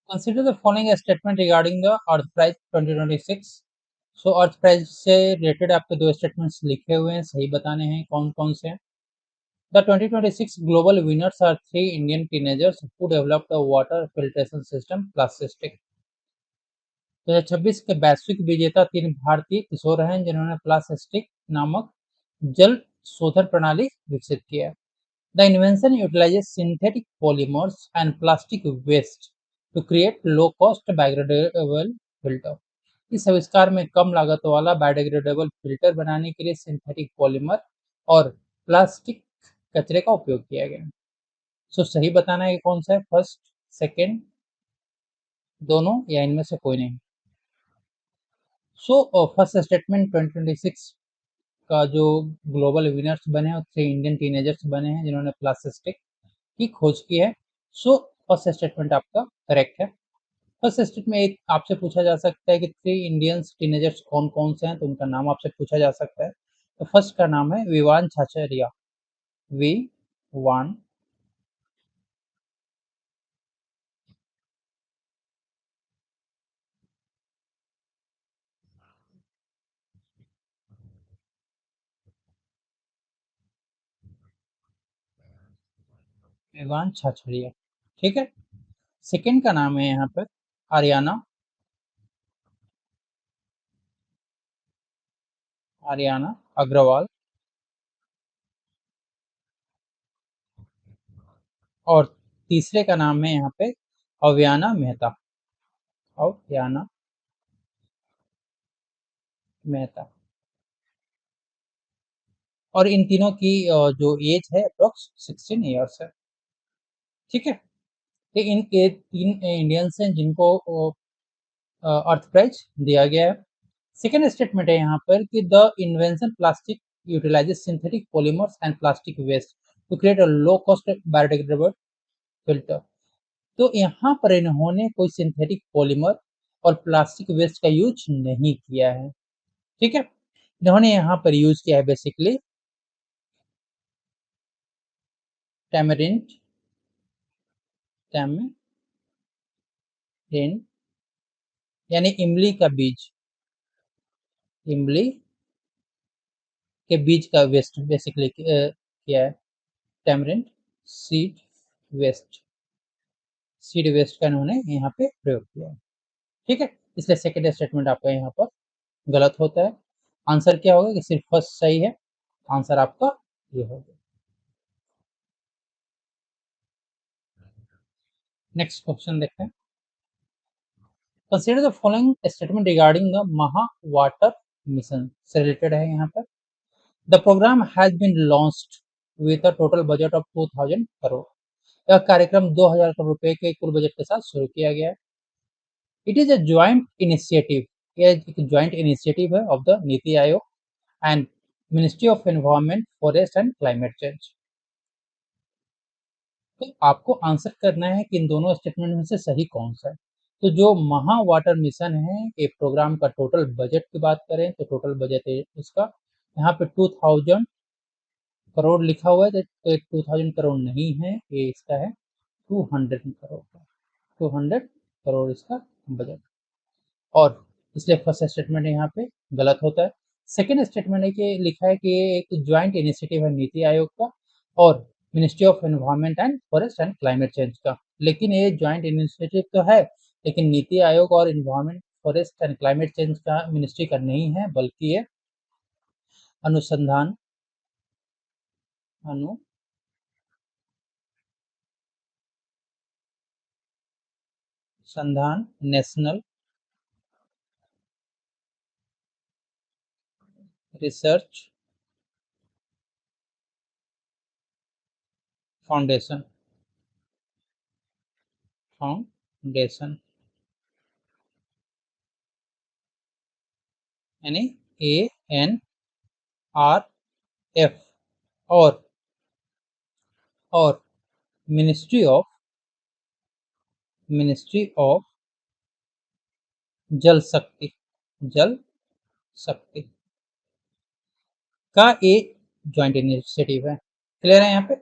Consider the following statement regarding the Earth prize 2026। So Earth prize से related आपके दो statements लिखे हुए हैं, सही बताने हैं कौन कौन से हैं। The 2026 global winners are 3 Indian teenagers who developed a water filtration system plastic. 2026 के वैश्विक विजेता 3 भारतीय किशोर हैं जिन्होंने प्लास्टिक नामक जल शोधन प्रणाली विकसित किया है। The invention utilizes synthetic polymers and plastic waste to create low-cost biodegradable filter। इस आविष्कार में कम लागत वाला बायोडिग्रेडेबल फिल्टर बनाने के लिए सिंथेटिक पॉलीमर और प्लास्टिक कचरे का उपयोग किया गया। सो सही बताना है कि कौन सा है, फर्स्ट, सेकेंड, दोनों या इनमें से कोई नहीं। सो फर्स्ट स्टेटमेंट 2026 का जो ग्लोबल विनर्स बने हैं 3 इंडियन टीनेजर्स बने हैं जिन्होंने प्लास्टिक की खोज की है। सो फर्स्ट स्टेटमेंट आपका करेक्ट है। फर्स्ट स्टेटमेंट में एक आपसे पूछा जा सकता है कि 3 इंडियंस टीनेजर्स कौन कौन से हैं, तो उनका नाम आपसे पूछा जा सकता है। तो फर्स्ट का नाम है विवान छाछरिया। विवान विवान छाछरिया, ठीक है। सेकंड का नाम है यहाँ पर आर्याना आर्याना अग्रवाल। और तीसरे का नाम है यहाँ पे अव्याना मेहता। अव्याना मेहता। और इन तीनों की जो एज है अप्रोक्स 16 ईयर्स है, ठीक है। ये इनके 3 इंडियंस हैं जिनको अर्थ प्राइज दिया गया है। सेकेंड स्टेटमेंट है यहाँ पर कि the invention plastic utilises synthetic polymers and plastic waste to create a low cost biodegradable filter. तो यहाँ पर इन्होंने कोई सिंथेटिक पॉलीमर और प्लास्टिक वेस्ट का यूज नहीं किया है, ठीक है। इन्होंने यहाँ पर यूज किया है बेसिकली टैमरिंड टैमरिंड यानी इमली का बीज, इमली के बीज का वेस्ट बेसिकली किया है। Tamarind seed waste, seed waste का इन्होंने यहाँ पे प्रयोग किया है, ठीक है। इसलिए सेकेंड स्टेटमेंट आपका यहाँ पर गलत होता है। आंसर क्या होगा कि सिर्फ फर्स्ट सही है, आंसर आपका ये होगा। नेक्स्ट क्वेश्चन देखते हैं। Consider the following statement regarding the Maha water mission से रिलेटेड है यहाँ पर। The programme has been launched with a total budget of 2000 crore. यह कार्यक्रम 2000 करोड़ रुपए के कुल बजट के साथ शुरू किया गया है। It is a joint initiative, यह एक ज्वाइंट इनिशिएटिव है of the NITI Aayog and ministry of environment forest and climate change. तो आपको आंसर करना है कि इन दोनों स्टेटमेंट में से सही कौन सा है। तो जो महा वाटर मिशन है, एक प्रोग्राम का टोटल बजट की बात करें तो टोटल बजट है उसका यहाँ पे 2000 करोड़ लिखा हुआ है, तो 2000 करोड़ नहीं है, ये इसका है 200 करोड़ का, 200 करोड़ इसका बजट। और इसलिए फर्स्ट स्टेटमेंट यहाँ पे गलत होता है। सेकेंड स्टेटमेंट है कि लिखा है कि ये एक ज्वाइंट इनिशिएटिव है नीति आयोग का और ministry of environment and forest and climate change का। लेकिन ये ज्वाइंट इनिशिएटिव तो है, लेकिन नीति आयोग और environment forest and climate change का मिनिस्ट्री का नहीं है, बल्कि ये अनुसंधान अनुसंधान नेशनल रिसर्च फाउंडेशन फाउंडेशन यानी ANRF और मिनिस्ट्री ऑफ जल शक्ति जल शक्ति का एक ज्वाइंट इनिशिएटिव है। क्लियर है यहाँ पे।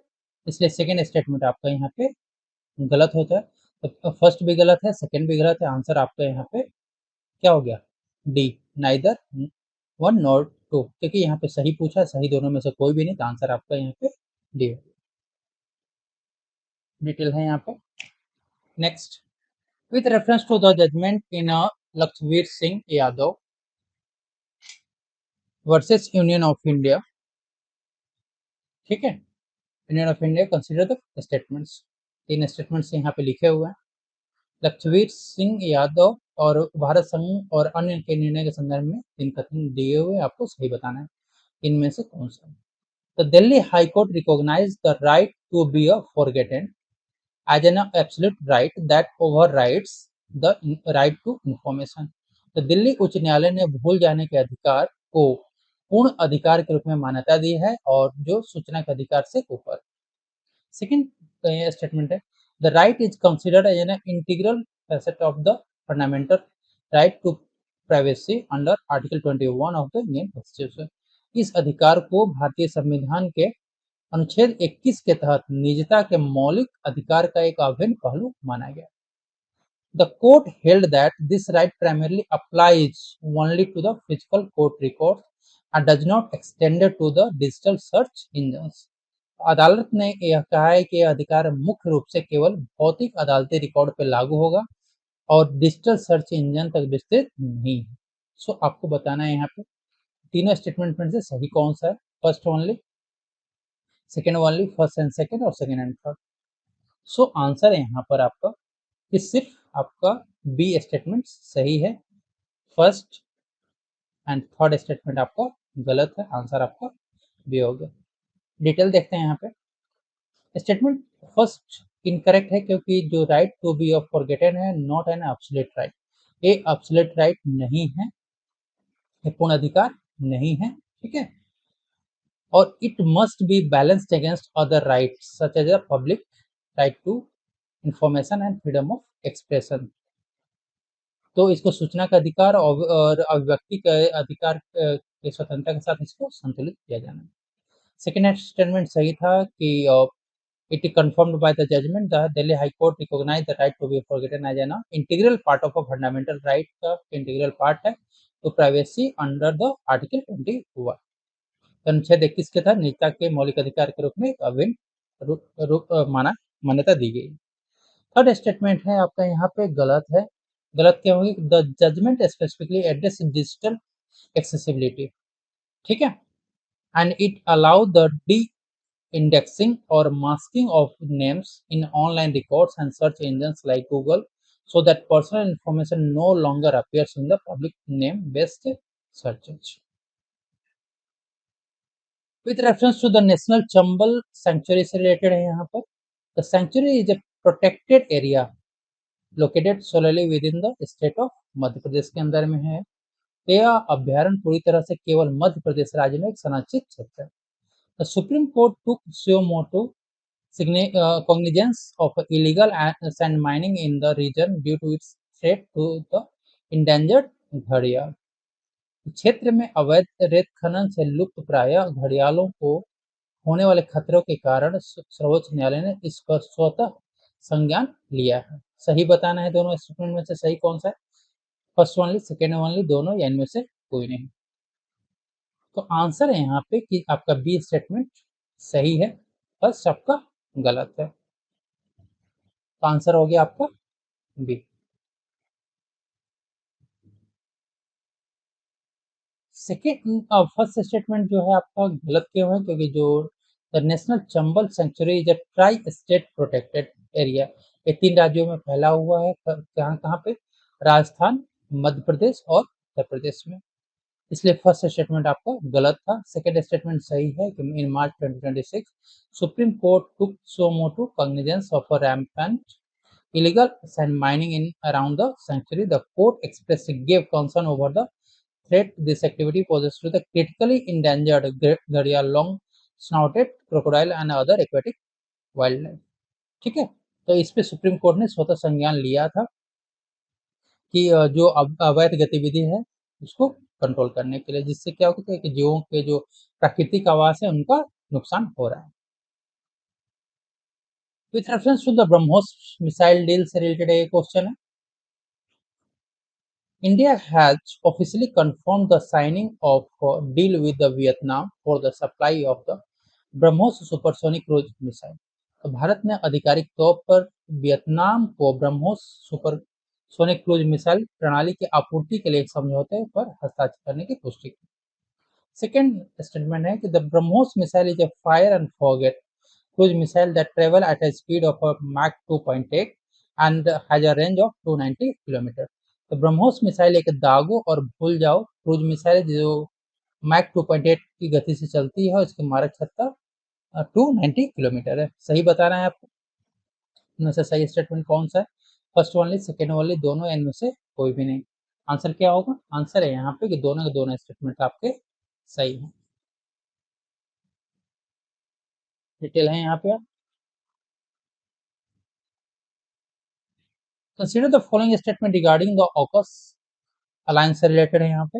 इसलिए सेकेंड स्टेटमेंट आपका यहाँ पे गलत होता है। तो फर्स्ट भी गलत है, सेकंड भी गलत है। आंसर आपका यहाँ पे क्या हो गया? D, neither one nor two, क्योंकि यहाँ पे सही पूछा, सही दोनों में से कोई भी नहीं, तो आंसर आपका यहाँ पे डी है। डिटेल है यहाँ पे। Next, with reference to the judgment in Lakshmveer Singh Yadav versus Union of India, ठीक है, Union of India, consider the statements. तीन स्टेटमेंट्स यहाँ पे लिखे हुए हैं। लक्ष्मवीर सिंह यादव और भारत संघ और अन्य के निर्णय के संदर्भ में तीन कथन दिए हुए, आपको सही बताना है इनमें से कौन सा। The Delhi high court recognise the right to be a forgotten as an absolute right that overrides the right to information। तो दिल्ली उच्च न्यायालय ने भूल जाने के अधिकार को पूर्ण अधिकार के रूप में मान्यता दी है, और जो सूचना के अधिकार से ऊपर। सेकंड स्टेटमेंट है, the right is considered as an integral facet of the fundamental right to privacy under article 21 of the Indian constitution. इस अधिकार को भारतीय संविधान के अनुच्छेद 21 के तहत निजता के मौलिक अधिकार का एक अभिन्न पहलू माना गया। The court held that this right primarily applies only to the physical court records and does not extend to the digital search engines। अदालत ने यह कहा है कि यह अधिकार मुख्य रूप से केवल भौतिक अदालती रिकॉर्ड पर लागू होगा और डिजिटल सर्च इंजन तक विस्तृत नहीं है। सो आपको बताना है यहाँ पे तीनों स्टेटमेंट में से सही कौन सा है। First only, second only, first and second, और second and third. So answer है यहाँ पर आपका कि सिर्फ आपका बी स्टेटमेंट सही है, फर्स्ट एंड थर्ड स्टेटमेंट आपका गलत है। आंसर आपका बी हो गया। डिटेल देखते हैं यहाँ पे। स्टेटमेंट फर्स्ट इनकरेक्ट है, क्योंकि जो right to be of forgotten है नॉट एन एब्सोल्यूट राइट, ये एब्सोल्यूट राइट नहीं है, ये पूर्ण अधिकार नहीं है, ठीक है। और it must be balanced against other rights such as a public right to information and freedom of expression. तो इसको सूचना का अधिकार और अभिव्यक्ति के अधिकार के स्वतंत्रता के साथ इसको संतुलित किया जाना है। सेकेंड स्टेटमेंट सही था कि it is confirmed by the judgment the Delhi high court recognise the right to be forgotten as an integral part of a fundamental right का इंटीग्रल पार्ट है तो प्राइवेसी अंडर द आर्टिकल 21। अनुच्छेद 21 के तहत निजता के मौलिक अधिकार के रूप में एक अभिन्न मान्यता दी गई। थर्ड स्टेटमेंट है आपका यहाँ पे गलत है। गलत क्या होगी? The judgment specifically address digital accessibility, ठीक है, and it allow the de indexing or masking of names in online records and search engines like Google so that personal information no longer appears in the public name based searches। With reference to the National Chambal Sanctuary से related है यहाँ पर। The sanctuary is a protected area located solely within the state of Madhya Pradesh के अंदर में है। यह अभ्यारण्य पूरी तरह से केवल मध्य प्रदेश राज्य में एक संरक्षित क्षेत्र है। The Supreme Court took suo motu cognizance of illegal sand mining in the region due to its threat to the endangered घड़ियाल। क्षेत्र में अवैध रेत खनन से लुप्त प्राय घड़ियालों को होने वाले खतरों के कारण सर्वोच्च न्यायालय ने इस पर स्वतः संज्ञान लिया है। सही बताना है दोनों स्टेटमेंट में से सही कौन सा है। फर्स्ट ओनली, सेकेंड ओनली, दोनों या इनमें से कोई नहीं। तो आंसर है यहाँ पे कि आपका बी स्टेटमेंट सही है, फर्स्ट आपका गलत है। तो आंसर हो गया आपका बी। सेकेंड फर्स्ट स्टेटमेंट जो है आपका गलत क्यों है? क्योंकि जो the national Chambal sanctuary is a tri state protected area, ये तीन राज्यों में फैला हुआ है। कहाँ कहाँ पे? राजस्थान, मध्य प्रदेश और उत्तर प्रदेश में। इसलिए फर्स्ट स्टेटमेंट आपका गलत था। सेकेंड स्टेटमेंट सही है कि इन मार्च 2026 supreme court took so Motu cognizance of a rampant illegal sand mining in around the sanctuary। The court expressly gave concern over the threat this activity poses to the critically endangered घड़ियाल, long snouted crocodile and other aquatic wildlife। ठीक है, तो इस पे supreme court ने स्वतः संज्ञान लिया था कि जो अवैध गतिविधि है उसको कंट्रोल करने के लिए, जिससे क्या होता है कि जीवों के जो प्राकृतिक आवास है उनका नुकसान हो रहा है। With reference to the BrahMos missile deal से रिलेटेड एक क्वेश्चन है। India has officially confirmed the signing of a deal with the Vietnam for the supply of the BrahMos supersonic cruise missile. तो भारत ने आधिकारिक तौर पर वियतनाम को ब्रह्मोस सुपरसोनिक क्रूज मिसाइल प्रणाली की आपूर्ति के लिए एक समझौते पर हस्ताक्षर करने की पुष्टि की। सेकेंड स्टेटमेंट है कि the BrahMos missile is a fire and forget cruise missile that travel at a speed of a Mach 2.8 and has a range of 290 kilometre. तो ब्रह्मोस मिसाइल एक दागो और भूल जाओ क्रूज मिसाइल जो मैक 2.8 की गति से चलती है और इसकी मारक क्षमता 290 किलोमीटर है। सही बताना है आपको, इनमें से सही स्टेटमेंट कौन सा है? फर्स्ट वाली, सेकेंड वाली, दोनों, इनमें से कोई भी नहीं। आंसर क्या होगा? आंसर है यहाँ पे कि दोनों के दोनों स्टेटमेंट आपके सही हैं। डिटेल है यहाँ पे आप consider the following statement regarding the AUKUS alliance से रिलेटेड है यहाँ पे।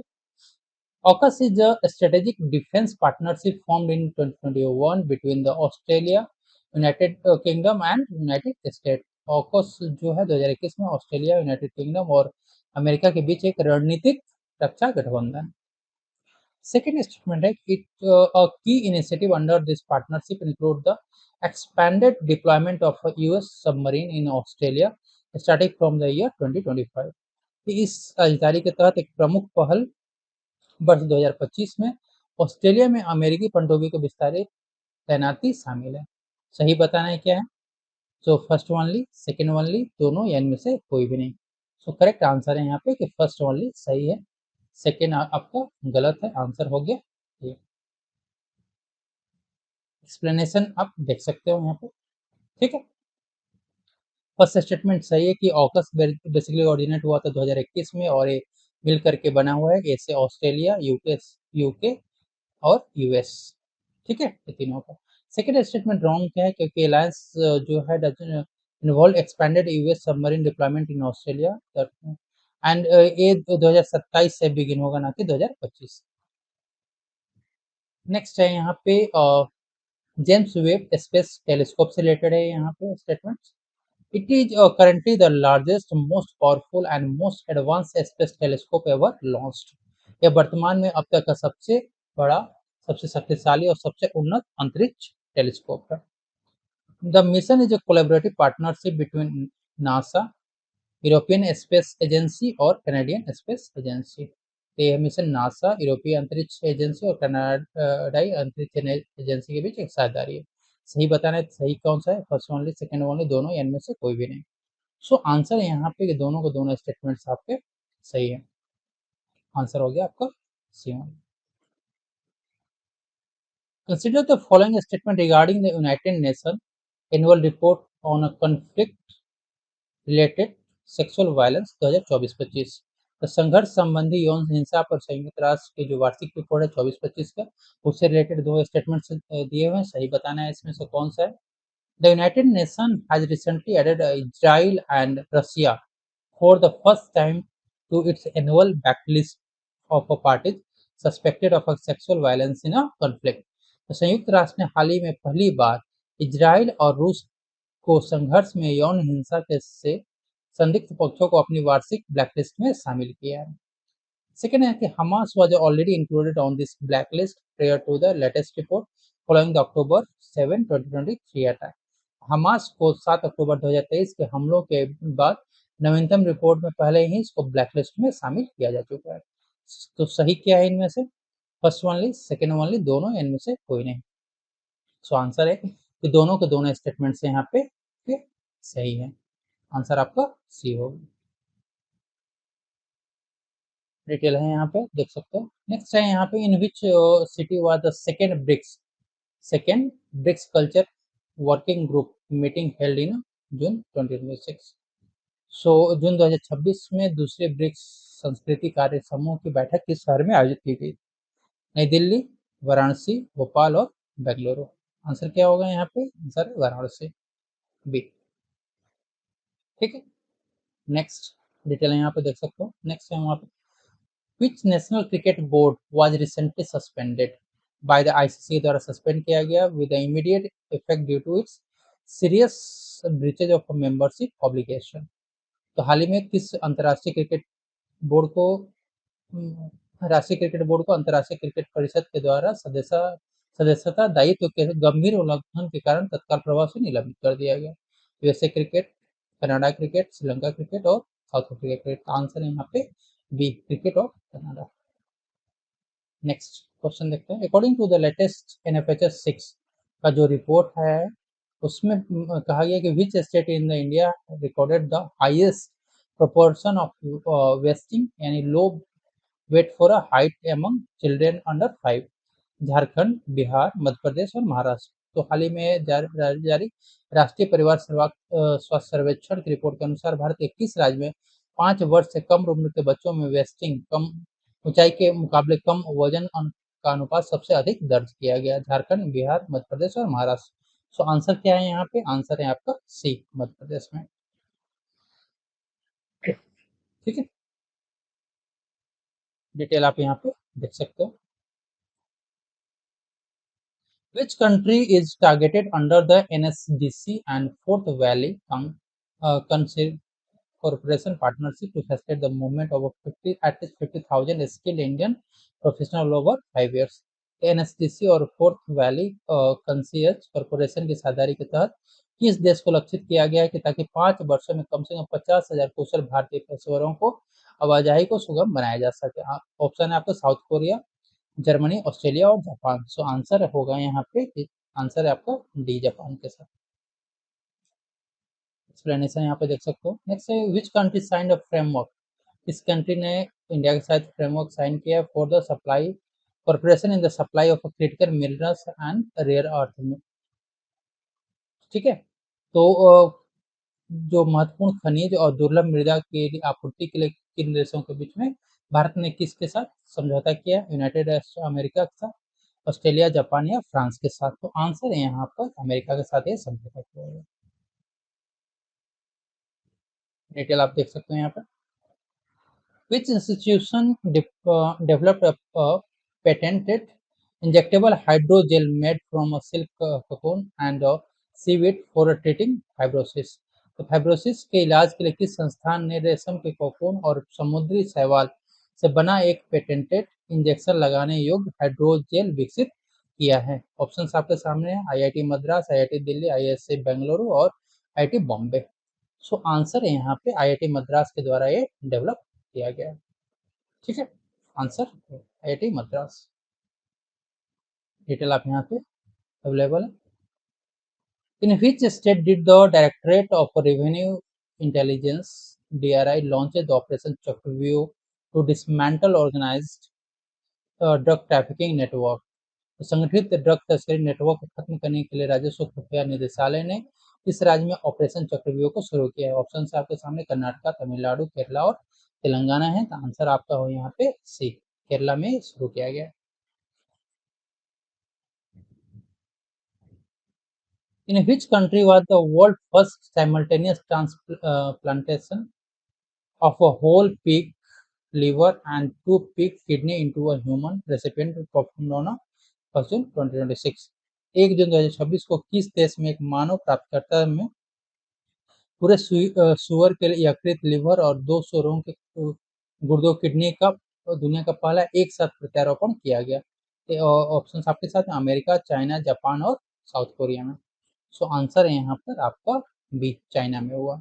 AUKUS is a strategic defense partnership formed in 2021 between the Australia, United Kingdom and United States। AUKUS जो है 2021 में ऑस्ट्रेलिया, यूनाइटेड किंगडम और अमेरिका के बीच एक रणनीतिक रक्षा गठबंधन। Second statement है it a key initiative under this partnership include the expanded deployment of a US submarine in Australia starting from the year 2025। इस साझेदारी के तहत एक प्रमुख पहल वर्ष 2025 में ऑस्ट्रेलिया में अमेरिकी पनडुब्बी की विस्तारित तैनाती शामिल है। सही बताना है क्या है? So first only, second only, दोनों या इनमें से कोई भी नहीं। सो करेक्ट आंसर है यहाँ पे कि फर्स्ट ओनली सही है, सेकेंड आपका गलत है। आंसर हो गया ये। एक्सप्लेनेशन आप देख सकते हो यहाँ पे, ठीक है। फर्स्ट स्टेटमेंट सही है कि ऑकस बेसिकली ऑरिजिनेट हुआ था 2021 में और ये मिल करके बना हुआ है, ऐसे ऑस्ट्रेलिया, यूके और यूएस, ठीक है, ये तीनों का। सेकेंड स्टेटमेंट रॉन्ग क्या है? क्योंकि अलायंस जो है involve expanded US submarine deployment in Australia and ये 2027 से बिगिन होगा, ना कि 2025। नेक्स्ट है यहाँ पे जेम्स वेब स्पेस टेलीस्कोप से रिलेटेड है यहाँ पे statement. It is currently the largest, most powerful and most advanced space telescope ever launched। यह वर्तमान में अब तक का सबसे बड़ा, सबसे शक्तिशाली और सबसे उन्नत अंतरिक्ष टेलीस्कोप है। The mission is a collaborative partnership between NASA, European space agency और कनाडियन स्पेस एजेंसी। तो यह मिशन नासा, यूरोपीय अंतरिक्ष एजेंसी और कनाडाई अंतरिक्ष एजेंसी के बीच एक साझेदारी है। सही बताना है, सही कौन सा है? फर्स्ट ओनली, सेकंड ओनली, दोनों, या इनमें से कोई भी नहीं। सो आंसर है यहाँ पे कि दोनों के दोनों स्टेटमेंट्स आपके सही है। आंसर हो गया आपका C one. Consider the following statement regarding the United Nation annual report on a conflict related sexual violence 2024-25। तो संघर्ष संबंधी यौन हिंसा पर संयुक्त राष्ट्र की जो वार्षिक रिपोर्ट है 24-25 का, उससे रिलेटेड दो स्टेटमेंट्स दिए हुए हैं। सही बताना है इसमें से कौन सा है। The United Nation has recently added Israel and Russia for the first time to its annual backlist of a parties suspected of sexual violence in a conflict. तो संयुक्त राष्ट्र ने हाल ही में पहली बार इजराइल और रूस को संघर्ष में यौन हिंसा के से संदिग्ध पक्षों को अपनी वार्षिक ब्लैकलिस्ट में शामिल किया है। सेकेंड है कि Hamas was already included on this blacklist prior to the latest report following the October 7, 2023 attack. Hamas को 7 अक्टूबर 2023 के हमलों के बाद नवीनतम रिपोर्ट में पहले ही इसको ब्लैकलिस्ट में शामिल किया जा चुका है। तो सही क्या है इनमें से? फर्स्ट ओनली, सेकेंड ओनली, दोनों, इनमें से कोई नहीं। सो आंसर है कि दोनों के दोनों स्टेटमेंट्स यहाँ पे सही है। आंसर आपका सी होगा। डिटेल है यहाँ पे देख सकते हो। नेक्स्ट है यहाँ पे in which city was the second BRICS culture working group meeting held in June 2026। So June 2026 में दूसरे ब्रिक्स संस्कृति कार्य समूह की बैठक किस शहर में आयोजित की गई? नई दिल्ली, वाराणसी, भोपाल और बेंगलुरु। आंसर क्या होगा यहाँ पे? आंसर वाराणसी, बी, ठीक है। नेक्स्ट डिटेल यहाँ पे देख सकते हो। नेक्स्ट है वहाँ पे Which national cricket board was recently suspended by the ICC द्वारा सस्पेंड किया गया with the immediate effect due to its serious breaches of membership obligation. तो हाल ही में किस अंतर्राष्ट्रीय क्रिकेट बोर्ड को राष्ट्रीय क्रिकेट बोर्ड को अंतर्राष्ट्रीय क्रिकेट परिषद के द्वारा सदस्यता दायित्व के गंभीर उल्लंघन के कारण तत्काल प्रभाव से निलंबित कर दिया गया? USA cricket, Canada cricket, Sri Lanka cricket और साउथ अफ्रीका क्रिकेट। का आंसर है यहाँ पे B, cricket of Canada. Next question देखते हैं। According to the latest NFHS 6 का जो रिपोर्ट है उसमें कहा गया कि which state in the India recorded the highest proportion of wasting यानी low weight for a height among children under 5? Jharkhand, Bihar, Madhya Pradesh और महाराष्ट्र। तो हाल ही में जारी राष्ट्रीय परिवार स्वास्थ्य सर्वेक्षण की रिपोर्ट के अनुसार भारत के किस राज्य में 5 वर्ष से कम उम्र के बच्चों में वेस्टिंग कम ऊंचाई के मुकाबले कम वजन का अनुपात सबसे अधिक दर्ज किया गया? झारखंड, बिहार, मध्य प्रदेश और महाराष्ट्र। सो आंसर क्या है यहाँ पे? आंसर है आपका सी, मध्य प्रदेश में। ठीक है, डिटेल आप यहाँ पे देख सकते हो। Which country is targeted under the NSDC and Fourth Valley Corporation Partnership to facilitate the movement of at least 50,000 skilled Indian professionals over 5 years? NSDC और फोर्थ वैली कंसियज कॉरपोरेशन की साझेदारी के तहत किस देश को लक्षित किया गया है कि ताकि 5 वर्षों में कम से कम 50,000 कुशल भारतीय पेशेवरों को आवाजाही को सुगम बनाया जा सके? ऑप्शन है आपका साउथ कोरिया, जर्मनी, ऑस्ट्रेलिया और जापान। सो आंसर होगा यहाँ पे, आंसर है आपका डी, जापान के साथ। एक्सप्लेनेशन यहाँ पे देख सकते हो। नेक्स्ट है which country signed a framework? इस कंट्री ने इंडिया के साथ फ्रेमवर्क साइन किया for the supply corporation in the supply of critical minerals and rare earth में। ठीक है, तो जो महत्वपूर्ण खनिज और दुर्लभ मृदा की आपूर्ति के लिए किन देशों के बीच में भारत ने किसके साथ समझौता किया? यूनाइटेड अमेरिका के साथ, ऑस्ट्रेलिया, जापान या फ्रांस के साथ। तो आंसर है यहाँ पर अमेरिका के साथ ये समझौता किया गया। डिटेल आप देख सकते हैं यहाँ पर। Which institution developed a patented injectable hydrogel made from a silk cocoon and seaweed for treating fibrosis? तो फाइब्रोसिस के इलाज के लिए किस संस्थान ने रेशम के कोकून और समुद्री शैवाल से बना एक पेटेंटेड इंजेक्शन लगाने योग्य हाइड्रोजेल विकसित किया है? ऑप्शंस आपके सामने है, IIT Madras, IIT Delhi, IISc Bengaluru और आईआईटी बॉम्बे। सो आंसर है यहाँ पे आईआईटी मद्रास के द्वारा ये डेवलप किया गया। ठीक है, आंसर आईआईटी मद्रास। डिटेल आप यहाँ पे अवेलेबल है। In which state did the directorate of revenue intelligence DRI launches the operation Chakravyuh to dismantle organised drug trafficking network? संगठित ड्रग तस्करी नेटवर्क को खत्म करने के लिए राजस्व खुफिया निदेशालय ने इस राज्य में ऑपरेशन चक्रव्यूह को शुरू किया है? ऑप्शन आपके सामने कर्नाटका, तमिलनाडु, केरला और तेलंगाना है। तो आंसर आपका हो यहाँ पे सी, केरला में शुरू किया गया। In which country was the world first simultaneous transplantation of a whole pig liver and 2 pig kidney into a human recipient performed on 1 June 2026? 1 जून 2026 को किस देश में एक मानव प्राप्तकर्ता में पूरे सुअर के लिए यकृत, लिवर और 2 सुअरों के गुर्दों, किडनी का दुनिया का पहला एक साथ प्रत्यारोपण किया गया? ऑप्शन आपके साथ अमेरिका, चाइना, जापान और साउथ कोरिया में। सो आंसर है यहाँ पर आपका बी, चाइना में हुआ।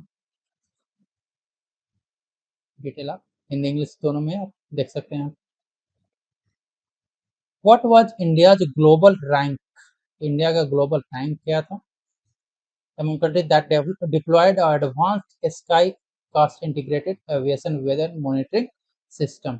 डिटेल आप हिंदी इंग्लिश दोनों में आप देख सकते हैं। What was India's global rank? India का ग्लोबल रैंक क्या था? among countries that deployed advanced sky cast integrated aviation weather monitoring system?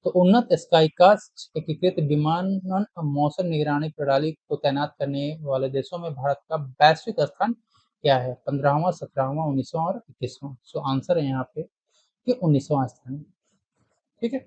तो उन्नत स्काईकास्ट एकीकृत विमानन मौसम निगरानी प्रणाली को तैनात करने वाले देशों में भारत का वैश्विक स्थान क्या है? 15वां, 17वां, 19वां और 21वां। सो आंसर है यहाँ पे कि 19वां स्थान। ठीक है।